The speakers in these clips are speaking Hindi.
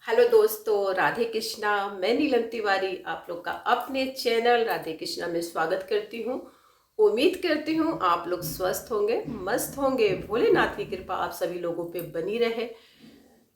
हेलो दोस्तों, राधे कृष्णा। मैं नीलम तिवारी आप लोग का अपने चैनल राधे कृष्णा में स्वागत करती हूँ। उम्मीद करती हूँ आप लोग स्वस्थ होंगे, मस्त होंगे। भोलेनाथ की कृपा आप सभी लोगों पे बनी रहे।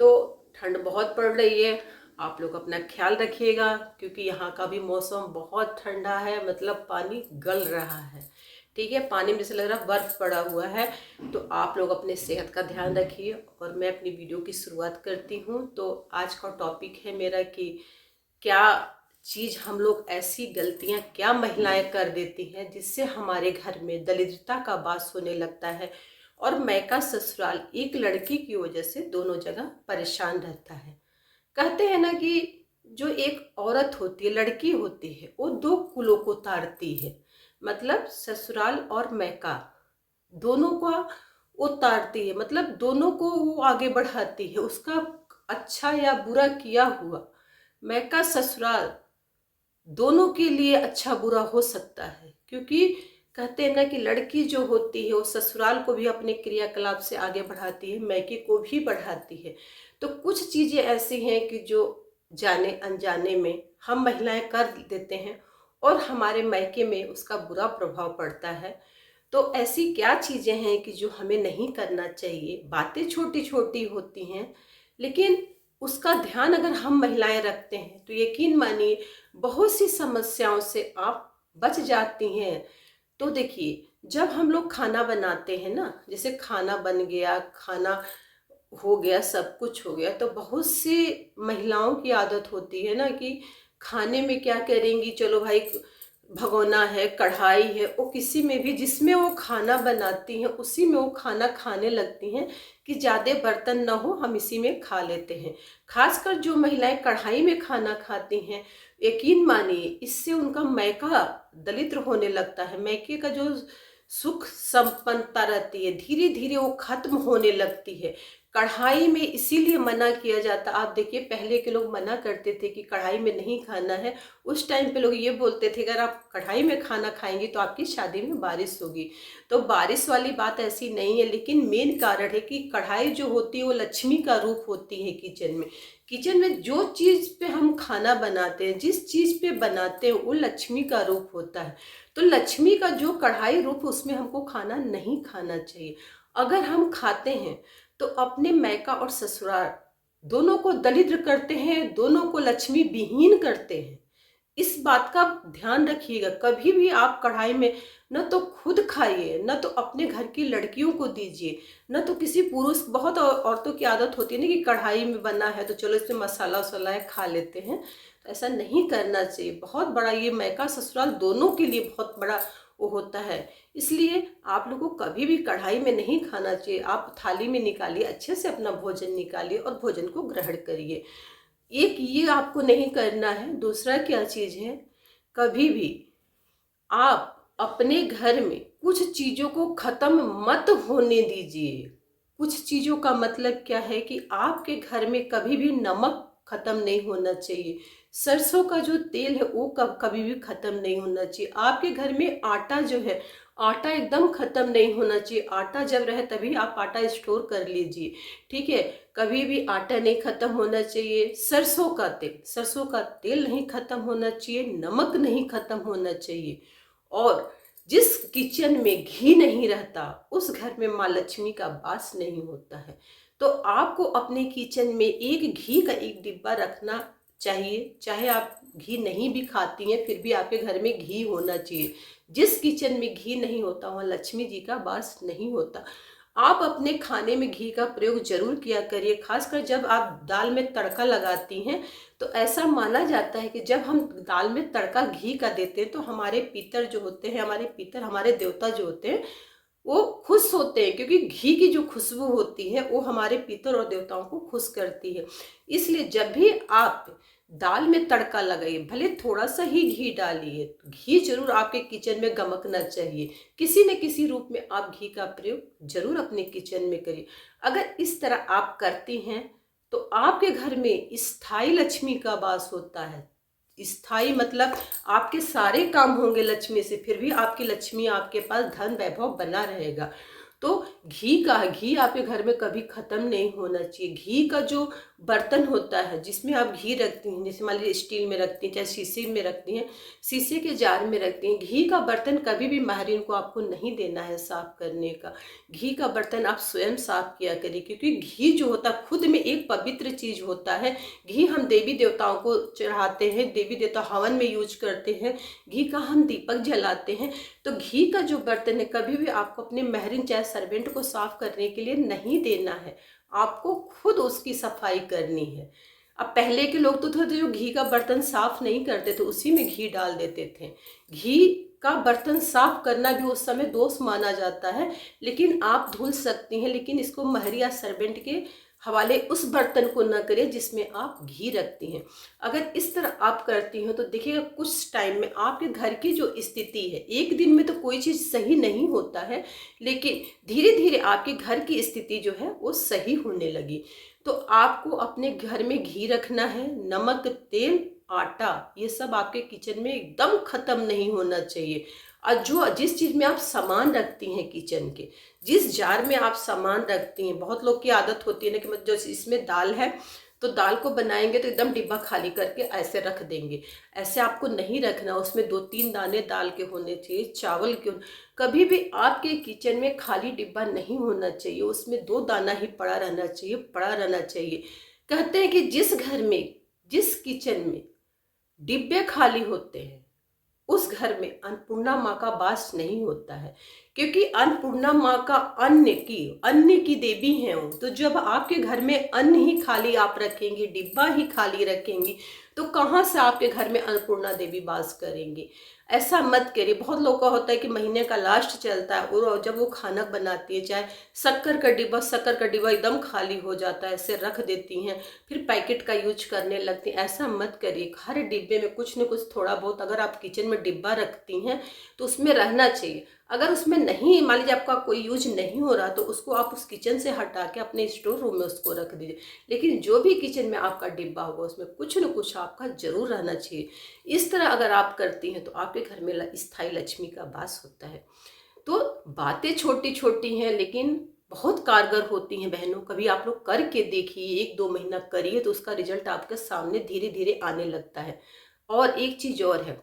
तो ठंड बहुत पड़ रही है, आप लोग अपना ख्याल रखिएगा क्योंकि यहाँ का भी मौसम बहुत ठंडा है, मतलब पानी गल रहा है। ठीक है, पानी में से लग रहा बर्फ पड़ा हुआ है। तो आप लोग अपने सेहत का ध्यान रखिए और मैं अपनी वीडियो की शुरुआत करती हूँ। तो आज का टॉपिक है मेरा कि क्या चीज़ हम लोग ऐसी गलतियाँ क्या महिलाएं कर देती हैं जिससे हमारे घर में दरिद्रता का वास होने लगता है और मैका ससुराल एक लड़की की वजह से दोनों जगह परेशान रहता है। कहते हैं ना कि जो एक औरत होती है, लड़की होती है, वो दो कुलों को तारती है। मतलब ससुराल और मैका दोनों को वो तारती है, मतलब दोनों को वो आगे बढ़ाती है। उसका अच्छा या बुरा किया हुआ मैका ससुराल दोनों के लिए अच्छा बुरा हो सकता है, क्योंकि कहते हैं ना कि लड़की जो होती है वो ससुराल को भी अपने क्रियाकलाप से आगे बढ़ाती है, मैके को भी बढ़ाती है। तो कुछ चीज़ें ऐसी हैं कि जो जाने अनजाने में हम महिलाएं कर देते हैं और हमारे मैके में उसका बुरा प्रभाव पड़ता है। तो ऐसी क्या चीज़ें हैं कि जो हमें नहीं करना चाहिए। बातें छोटी छोटी होती हैं, लेकिन उसका ध्यान अगर हम महिलाएं रखते हैं तो यकीन मानिए बहुत सी समस्याओं से आप बच जाती हैं। तो देखिए, जब हम लोग खाना बनाते हैं ना, जैसे खाना बन गया, खाना हो गया, सब कुछ हो गया, तो बहुत सी महिलाओं की आदत होती है ना कि खाने में क्या करेंगी, चलो भाई भगोना है, कढ़ाई है, वो किसी में भी जिसमें वो खाना बनाती हैं उसी में वो खाना खाने लगती हैं कि ज़्यादा बर्तन ना हो, हम इसी में खा लेते हैं। खासकर जो महिलाएं कढ़ाई में खाना खाती हैं, यकीन मानिए इससे उनका मैका दलिद्र होने लगता है। मैके का जो सुख संपन्नता रहती है धीरे धीरे वो खत्म होने लगती है। कढ़ाई में इसीलिए मना किया जाता, आप देखिए पहले के लोग मना करते थे कि कढ़ाई में नहीं खाना है। उस टाइम पे लोग ये बोलते थे अगर आप कढ़ाई में खाना खाएंगे तो आपकी शादी में बारिश होगी। तो बारिश वाली बात ऐसी नहीं है, लेकिन मेन कारण है कि कढ़ाई जो होती है वो लक्ष्मी का रूप होती है। किचन में, किचन में जो चीज़ पे हम खाना बनाते हैं, जिस चीज़ पे बनाते हैं, वो लक्ष्मी का रूप होता है। तो लक्ष्मी का जो कढ़ाई रूप, उसमें हमको खाना नहीं खाना चाहिए। अगर हम खाते हैं तो अपने मैका और ससुराल दोनों को दरिद्र करते हैं, दोनों को लक्ष्मी विहीन करते हैं। इस बात का ध्यान रखिएगा। कभी भी आप कढ़ाई में न तो खुद खाइए, न तो अपने घर की लड़कियों को दीजिए, न तो किसी पुरुष। बहुत औरतों की आदत होती है ना कि कढ़ाई में बना है तो चलो इसमें मसाला वसाला है, खा लेते हैं। तो ऐसा नहीं करना चाहिए। बहुत बड़ा ये मैका ससुराल दोनों के लिए बहुत बड़ा वो होता है। इसलिए आप लोगों को कभी भी कढ़ाई में नहीं खाना चाहिए। आप थाली में निकालिए, अच्छे से अपना भोजन निकालिए और भोजन को ग्रहण करिए। एक ये आपको नहीं करना है। दूसरा क्या चीज़ है, कभी भी आप अपने घर में कुछ चीज़ों को ख़त्म मत होने दीजिए। कुछ चीज़ों का मतलब क्या है कि आपके घर में कभी भी नमक ख़त्म नहीं होना चाहिए। सरसों का जो तेल है वो कभी भी ख़त्म नहीं होना चाहिए। आपके घर में आटा जो है, आटा एकदम ख़त्म नहीं होना चाहिए। आटा जब रहे तभी आप आटा स्टोर कर लीजिए। ठीक है, कभी भी आटा नहीं ख़त्म होना चाहिए। सरसों का तेल नहीं ख़त्म होना चाहिए। नमक नहीं ख़त्म होना चाहिए। और जिस किचन में घी नहीं रहता उस घर में माँ लक्ष्मी का वास नहीं होता है। तो आपको अपने किचन में एक घी का एक डिब्बा रखना चाहिए। चाहे आप घी नहीं भी खाती हैं फिर भी आपके घर में घी होना चाहिए। जिस किचन में घी नहीं होता वहाँ लक्ष्मी जी का वास नहीं होता। आप अपने खाने में घी का प्रयोग जरूर किया करिए। खासकर जब आप दाल में तड़का लगाती हैं तो ऐसा माना जाता है कि जब हम दाल में तड़का घी का देते हैं तो हमारे पितर जो होते हैं, हमारे देवता जो होते हैं, वो खुश होते हैं, क्योंकि घी की जो खुशबू होती है वो हमारे पितर और देवताओं को खुश करती है। इसलिए जब भी आप दाल में तड़का लगाइए, भले थोड़ा सा ही घी डालिए, घी जरूर आपके किचन में गमकना चाहिए। किसी न किसी रूप में आप घी का प्रयोग जरूर अपने किचन में करिए। अगर इस तरह आप करती हैं तो आपके घर में स्थायी लक्ष्मी का वास होता है। स्थायी मतलब आपके सारे काम होंगे लक्ष्मी से, फिर भी आपकी लक्ष्मी आपके पास धन वैभव बना रहेगा। तो घी आपके घर में कभी ख़त्म नहीं होना चाहिए। घी का जो बर्तन होता है जिसमें आप घी रखती हैं, जैसे मान लीजिए स्टील में रखती हैं, चाहे शीशे में रखती हैं, शीशे के जार में रखती हैं, घी का बर्तन कभी भी माहरीन को आपको नहीं देना है साफ़ करने का। घी का बर्तन आप स्वयं साफ़ किया करिए, क्योंकि घी जो होता है खुद में एक पवित्र चीज़ होता है। घी हम देवी देवताओं को चढ़ाते हैं, देवी देवता हवन में यूज करते हैं, घी का हम दीपक जलाते हैं। तो घी का जो बर्तन है कभी भी आपको अपने महरिन चाहे सर्वेंट को साफ करने के लिए नहीं देना है, आपको खुद उसकी सफाई करनी है। अब पहले के लोग तो थे जो घी का बर्तन साफ नहीं करते थे, उसी में घी डाल देते थे। घी का बर्तन साफ करना भी उस समय दोष माना जाता है, लेकिन आप धुल सकती हैं, लेकिन इसको महरी या सर्वेंट के हवाले उस बर्तन को न करें जिसमें आप घी रखती हैं। अगर इस तरह आप करती हैं तो देखिएगा कुछ टाइम में आपके घर की जो स्थिति है, एक दिन में तो कोई चीज़ सही नहीं होता है, लेकिन धीरे धीरे आपके घर की स्थिति जो है वो सही होने लगी। तो आपको अपने घर में घी रखना है, नमक, तेल, आटा, ये सब आपके किचन में एकदम ख़त्म नहीं होना चाहिए। और जिस चीज़ में आप सामान रखती हैं किचन के, जिस जार में आप सामान रखती हैं, बहुत लोग की आदत होती है ना कि मतलब जो इसमें दाल है तो दाल को बनाएंगे तो एकदम डिब्बा खाली करके ऐसे रख देंगे। ऐसे आपको नहीं रखना, उसमें 2-3 दाने दाल के होने चाहिए, चावल के। कभी भी आपके किचन में खाली डिब्बा नहीं होना चाहिए, उसमें 2 दाना ही पड़ा रहना चाहिए, पड़ा रहना चाहिए। कहते हैं कि जिस घर में, जिस किचन में डिब्बे खाली होते हैं उस घर में अन्नपूर्णा माँ का वास नहीं होता है, क्योंकि अन्नपूर्णा माँ का अन्न की देवी हैं वो। तो जब आपके घर में अन्न ही खाली आप रखेंगी, डिब्बा ही खाली रखेंगी, तो कहाँ से आपके घर में अन्नपूर्णा देवी वास करेंगी। ऐसा मत करिए। बहुत लोगों का होता है कि महीने का लास्ट चलता है और जब वो खाना बनाती है, चाहे शक्कर का डिब्बा एकदम खाली हो जाता है, ऐसे रख देती हैं, फिर पैकेट का यूज करने लगती हैं। ऐसा मत करिए। हर डिब्बे में कुछ न कुछ थोड़ा बहुत, अगर आप किचन में डिब्बा रखती हैं तो उसमें रहना चाहिए। अगर उसमें नहीं, मान लीजिए आपका कोई यूज नहीं हो रहा, तो उसको आप उस किचन से हटा के अपने स्टोर रूम में उसको रख दीजिए। लेकिन जो भी किचन में आपका डिब्बा होगा उसमें कुछ न कुछ आपका जरूर रहना चाहिए। इस तरह अगर आप करती हैं तो आपके घर में स्थायी लक्ष्मी का वास होता है। तो बातें छोटी छोटी हैं लेकिन बहुत कारगर होती हैं बहनों। कभी आप लोग करके देखिए, 1-2 महीना करिए तो उसका रिजल्ट आपके सामने धीरे धीरे आने लगता है। और एक चीज़ और है,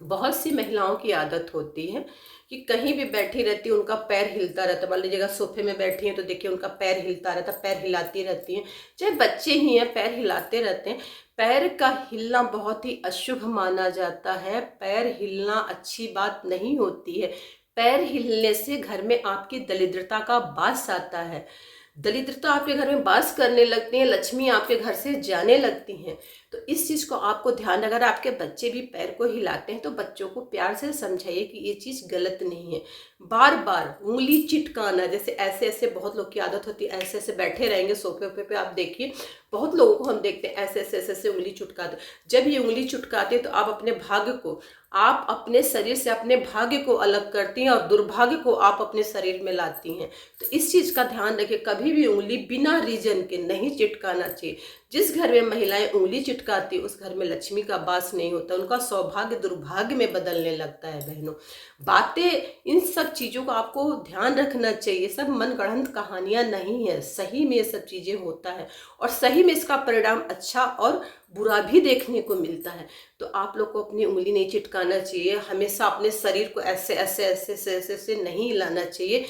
बहुत सी महिलाओं की आदत होती है कि कहीं भी बैठी रहती है, उनका पैर हिलता रहता है। मान लीजिएगा सोफे में बैठी हैं तो देखिए उनका पैर हिलता रहता है, पैर हिलाती रहती हैं, चाहे बच्चे ही हैं पैर हिलाते रहते हैं। पैर का हिलना बहुत ही अशुभ माना जाता है। पैर हिलना अच्छी बात नहीं होती है। पैर हिलने से घर में आपकी दरिद्रता का वास आता है, दरिद्रता आपके घर में वास करने लगती है, लक्ष्मी आपके घर से जाने लगती हैं। तो इस चीज़ को आपको ध्यान, अगर आपके बच्चे भी पैर को हिलाते हैं तो बच्चों को प्यार से समझाइए कि ये चीज़ गलत नहीं है। बार बार उंगली चिटकाना, जैसे ऐसे ऐसे बहुत लोग की आदत होती है, ऐसे ऐसे बैठे रहेंगे सोफे पे, आप देखिए बहुत लोगों को हम देखते हैं ऐसे ऐसे ऐसे ऐसे उंगली चुटकाते। जब ये उंगली चुटकाते तो आप अपने भाग्य को, आप अपने शरीर से अपने भाग्य को अलग करती हैं और दुर्भाग्य को आप अपने शरीर में लाती हैं। तो इस चीज़ का ध्यान रखिए, कभी भी उंगली बिना रीजन के नहीं चिटकाना चाहिए। जिस घर में महिलाएं उंगली चिटकाती उस घर में लक्ष्मी का वास नहीं होता, उनका सौभाग्य दुर्भाग्य में बदलने लगता है। बहनों, बातें, इन सब चीज़ों को आपको ध्यान रखना चाहिए। सब मनगढ़ंत कहानियाँ नहीं है, सही में ये सब चीज़ें होता है और सही में इसका परिणाम अच्छा और बुरा भी देखने को मिलता है। तो आप लोग को अपनी उंगली नहीं चिटकाना चाहिए, हमेशा अपने शरीर को ऐसे ऐसे ऐसे ऐसे ऐसे, ऐसे नहीं हिलाना चाहिए।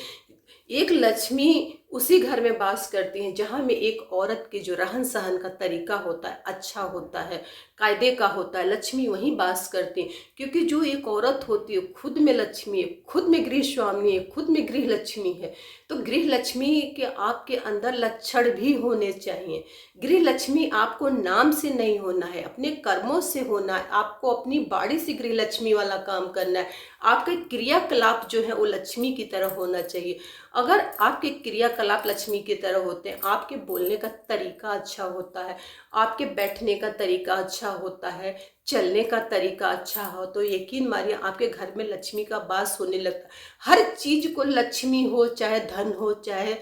एक लक्ष्मी उसी घर में वास करती हैं जहाँ में एक औरत के जो रहन सहन का तरीका होता है अच्छा होता है, कायदे का होता है, लक्ष्मी वहीं वास करती हैं। क्योंकि जो एक औरत होती है खुद में लक्ष्मी है, खुद में गृह स्वामी है, खुद में गृह लक्ष्मी है। तो गृह लक्ष्मी के आपके अंदर लक्षण भी होने चाहिए। गृह लक्ष्मी आपको नाम से नहीं होना है, अपने कर्मों से होना है। आपको अपनी बाड़ी से गृह लक्ष्मी वाला काम करना है। आपके क्रियाकलाप जो है वो लक्ष्मी की तरह होना चाहिए। अगर आपके क्रियाकलाप लक्ष्मी की तरह होते हैं, आपके बोलने का तरीका अच्छा होता है, आपके बैठने का तरीका अच्छा होता है, चलने का तरीका अच्छा हो, तो यकीन मानिए आपके घर में लक्ष्मी का वास होने लगता है। हर चीज को लक्ष्मी हो, चाहे धन हो, चाहे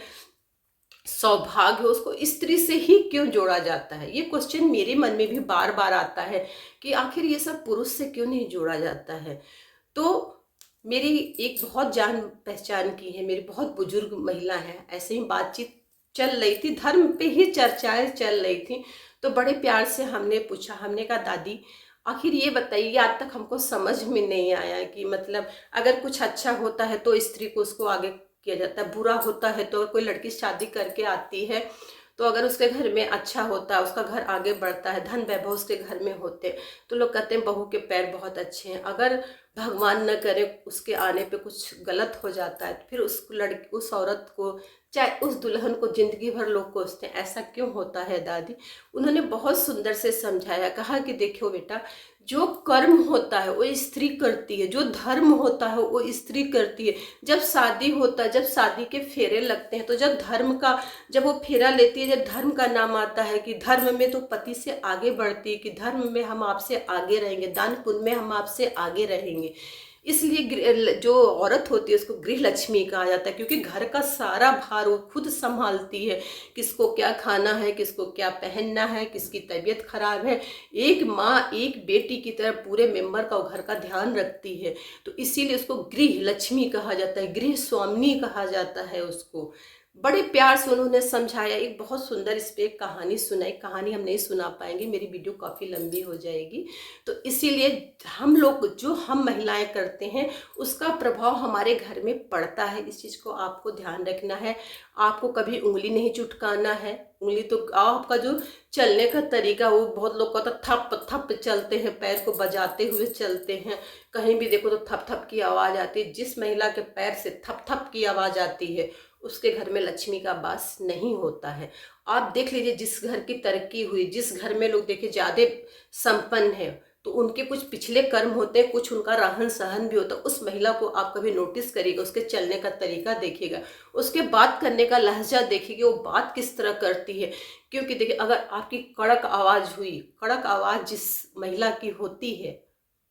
सौभाग्य हो, उसको स्त्री से ही क्यों जोड़ा जाता है? ये क्वेश्चन मेरे मन में भी बार बार आता है कि आखिर ये सब पुरुष से क्यों नहीं जोड़ा जाता है। तो मेरी एक बहुत जान पहचान की है, मेरी बहुत बुजुर्ग महिला है, ऐसे ही बातचीत चल रही थी, धर्म पे ही चर्चाएं चल रही थी। तो बड़े प्यार से हमने पूछा, हमने कहा दादी आखिर ये बताइए, आज तक हमको समझ में नहीं आया कि मतलब अगर कुछ अच्छा होता है तो स्त्री को उसको आगे किया जाता है, बुरा होता है तो कोई लड़की शादी करके आती है तो अगर उसके घर में अच्छा होता है, उसका घर आगे बढ़ता है, धन वैभव उसके घर में होते, तो लोग कहते हैं बहू के पैर बहुत अच्छे हैं। अगर भगवान न करे उसके आने पे कुछ गलत हो जाता है तो फिर उस लड़की, उस औरत को, चाहे उस दुल्हन को जिंदगी भर लोग कोसते हैं। ऐसा क्यों होता है दादी? उन्होंने बहुत सुंदर से समझाया, कहा कि देखो बेटा, जो कर्म होता है वो स्त्री करती है, जो धर्म होता है वो स्त्री करती है। जब शादी होता है, जब शादी के फेरे लगते हैं, तो जब धर्म का, जब वो फेरा लेती है, जब धर्म का नाम आता है कि धर्म में, तो पति से आगे बढ़ती है कि धर्म में हम आपसे आगे रहेंगे, दान पुण्य में हम आपसे आगे रहेंगे। इसलिए जो औरत होती है उसको गृह लक्ष्मी कहा जाता है, क्योंकि घर का सारा भार वो खुद संभालती है। किसको क्या खाना है, किसको क्या पहनना है, किसकी तबीयत खराब है, एक माँ एक बेटी की तरह पूरे मेंबर का, घर का ध्यान रखती है। तो इसीलिए उसको गृह लक्ष्मी कहा जाता है, गृह स्वामिनी कहा जाता है उसको। बड़े प्यार से उन्होंने समझाया, एक बहुत सुंदर इस पे एक कहानी सुनाई। कहानी हम नहीं सुना पाएंगे, मेरी वीडियो काफ़ी लंबी हो जाएगी। तो इसीलिए हम लोग, जो हम महिलाएं करते हैं, उसका प्रभाव हमारे घर में पड़ता है। इस चीज़ को आपको ध्यान रखना है। आपको कभी उंगली नहीं चुटकाना है। उंगली तो आपका जो चलने का तरीका, वो बहुत लोग कहते थप थप चलते हैं, पैर को बजाते हुए चलते हैं। कहीं भी देखो तो थप थप की आवाज़ आती है। जिस महिला के पैर से थप थप की आवाज़ आती है उसके घर में लक्ष्मी का वास नहीं होता है। आप देख लीजिए, जिस घर की तरक्की हुई, जिस घर में लोग देखिए ज़्यादा संपन्न है, तो उनके कुछ पिछले कर्म होते हैं, कुछ उनका रहन सहन भी होता है। उस महिला को आप कभी नोटिस करिएगा, उसके चलने का तरीका देखिएगा, उसके बात करने का लहजा देखिएगा, वो बात किस तरह करती है। क्योंकि देखिए, अगर आपकी कड़क आवाज़ हुई, कड़क आवाज़ जिस महिला की होती है,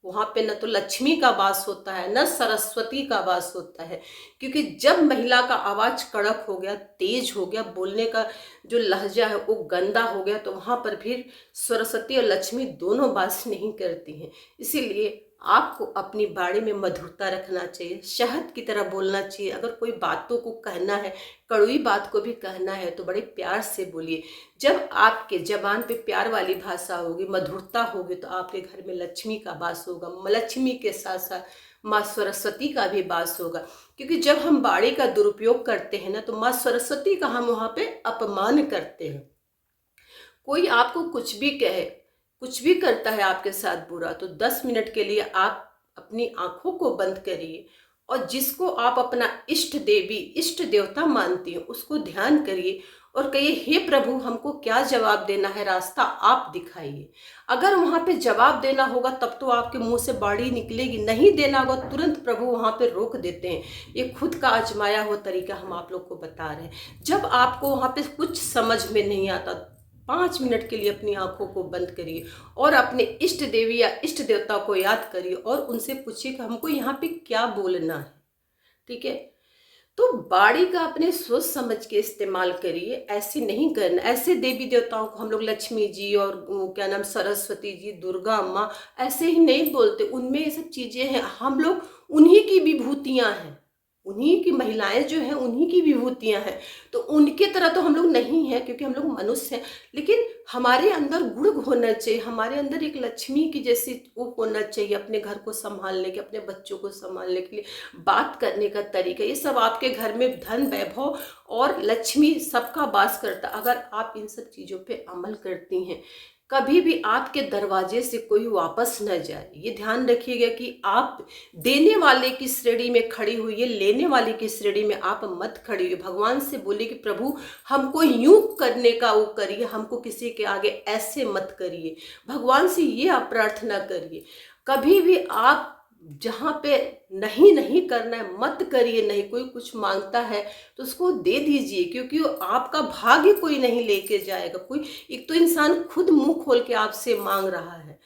वहाँ पे न तो लक्ष्मी का वास होता है, न सरस्वती का वास होता है। क्योंकि जब महिला का आवाज कड़क हो गया, तेज हो गया, बोलने का जो लहजा है वो गंदा हो गया, तो वहाँ पर फिर सरस्वती और लक्ष्मी दोनों वास नहीं करती हैं। इसीलिए आपको अपनी बाणी में मधुरता रखना चाहिए, शहद की तरह बोलना चाहिए। अगर कोई बातों को कहना है, कड़वी बात को भी कहना है, तो बड़े प्यार से बोलिए। जब आपके जबान पे प्यार वाली भाषा होगी, मधुरता होगी, तो आपके घर में लक्ष्मी का वास होगा। लक्ष्मी के साथ साथ माँ सरस्वती का भी वास होगा। क्योंकि जब हम बाणी का दुरुपयोग करते हैं ना, तो माँ सरस्वती का हम वहाँ पे अपमान करते हैं। कोई आपको कुछ भी कहे, कुछ भी करता है आपके साथ बुरा, तो 10 मिनट के लिए आप अपनी आंखों को बंद करिए और जिसको आप अपना इष्ट देवी, इष्ट देवता मानती हो, उसको ध्यान करिए और कहिए, हे प्रभु, हमको क्या जवाब देना है, रास्ता आप दिखाइए। अगर वहाँ पे जवाब देना होगा तब तो आपके मुंह से बाणी निकलेगी, नहीं देना होगा तुरंत प्रभु वहाँ पे रोक देते हैं। ये खुद का आजमाया हुआ तरीका हम आप लोग को बता रहे हैं। जब आपको वहाँ पे कुछ समझ में नहीं आता, 5 मिनट के लिए अपनी आंखों को बंद करिए और अपने इष्ट देवी या इष्ट देवता को याद करिए और उनसे पूछिए कि हमको यहाँ पे क्या बोलना है। ठीक है? तो बाड़ी का अपने सोच समझ के इस्तेमाल करिए, ऐसे नहीं करना। ऐसे देवी देवताओं को हम लोग लक्ष्मी जी और क्या नाम, सरस्वती जी, दुर्गा अम्मा, ऐसे ही नहीं बोलते। उनमें ये सब चीज़ें हैं, हम लोग उन्हीं की विभूतियाँ हैं, उन्हीं की महिलाएं जो हैं उन्हीं की विभूतियाँ हैं। तो उनके तरह तो हम लोग नहीं हैं, क्योंकि हम लोग मनुष्य हैं। लेकिन हमारे अंदर गुण होना चाहिए, हमारे अंदर एक लक्ष्मी की जैसी वो होना चाहिए, अपने घर को संभालने के, अपने बच्चों को संभालने के लिए, बात करने का तरीका, ये सब आपके घर में धन वैभव और लक्ष्मी सबका वास करता। अगर आप इन सब चीज़ों पे अमल करती हैं, कभी भी आपके दरवाजे से कोई वापस न जाए। ये ध्यान रखिएगा कि आप देने वाले की श्रेणी में खड़ी हुई है, लेने वाले की श्रेणी में आप मत खड़ी हुई। भगवान से बोलिए कि प्रभु, हमको यूं करने का वो करिए, हमको किसी के आगे ऐसे मत करिए। भगवान से ये आप प्रार्थना करिए। कभी भी आप जहाँ पे नहीं नहीं करना है मत करिए। नहीं, कोई कुछ मांगता है तो उसको दे दीजिए, क्योंकि वो आपका भाग्य कोई नहीं लेके जाएगा। कोई, एक तो इंसान खुद मुंह खोल के आपसे मांग रहा है,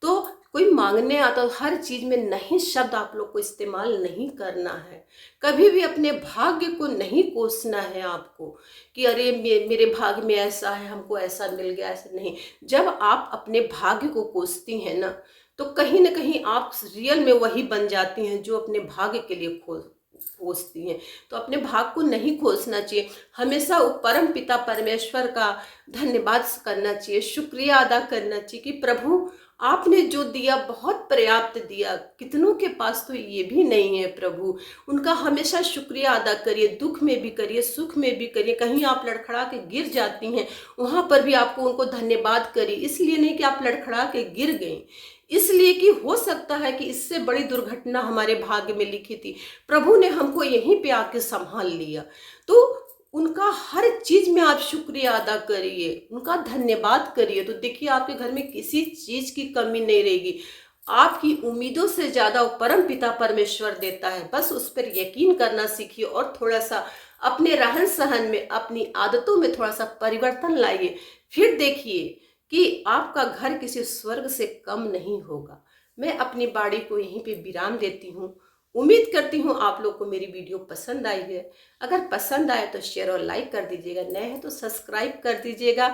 तो कोई मांगने आता, हर चीज में नहीं शब्द आप लोग को इस्तेमाल नहीं करना है। कभी भी अपने भाग्य को नहीं कोसना है आपको कि अरे मेरे भाग्य में ऐसा है, हमको ऐसा मिल गया, ऐसा नहीं। जब आप अपने भाग्य को कोसती हैं ना, तो कहीं ना कहीं आप रियल में वही बन जाती हैं जो अपने भाग्य के लिए खोजती हैं। तो अपने भाग को नहीं खोजना चाहिए, हमेशा वो परम पिता परमेश्वर का धन्यवाद करना चाहिए, शुक्रिया अदा करना चाहिए कि प्रभु आपने जो दिया बहुत पर्याप्त दिया, कितनों के पास तो ये भी नहीं है प्रभु। उनका हमेशा शुक्रिया अदा करिए, दुख में भी करिए, सुख में भी करिए। कहीं आप लड़खड़ा के गिर जाती हैं, वहां पर भी आपको उनको धन्यवाद करिए। इसलिए नहीं कि आप लड़खड़ा के गिर गई, इसलिए कि हो सकता है कि इससे बड़ी दुर्घटना हमारे भाग्य में लिखी थी, प्रभु ने हमको यहीं पे आके संभाल लिया। तो उनका हर चीज में आप शुक्रिया अदा करिए, उनका धन्यवाद करिए। तो देखिए आपके घर में किसी चीज की कमी नहीं रहेगी। आपकी उम्मीदों से ज्यादा वो परम पिता परमेश्वर देता है, बस उस पर यकीन करना सीखिए और थोड़ा सा अपने रहन सहन में, अपनी आदतों में थोड़ा सा परिवर्तन लाइए। फिर देखिए कि आपका घर किसी स्वर्ग से कम नहीं होगा। मैं अपनी बाड़ी को यहीं पे विराम देती हूँ। उम्मीद करती हूँ आप लोग को मेरी वीडियो पसंद आई है। अगर पसंद आए तो शेयर और लाइक कर दीजिएगा, नए हैं तो सब्सक्राइब कर दीजिएगा।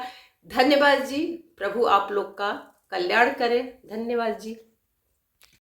धन्यवाद जी। प्रभु आप लोग का कल्याण करे। धन्यवाद जी।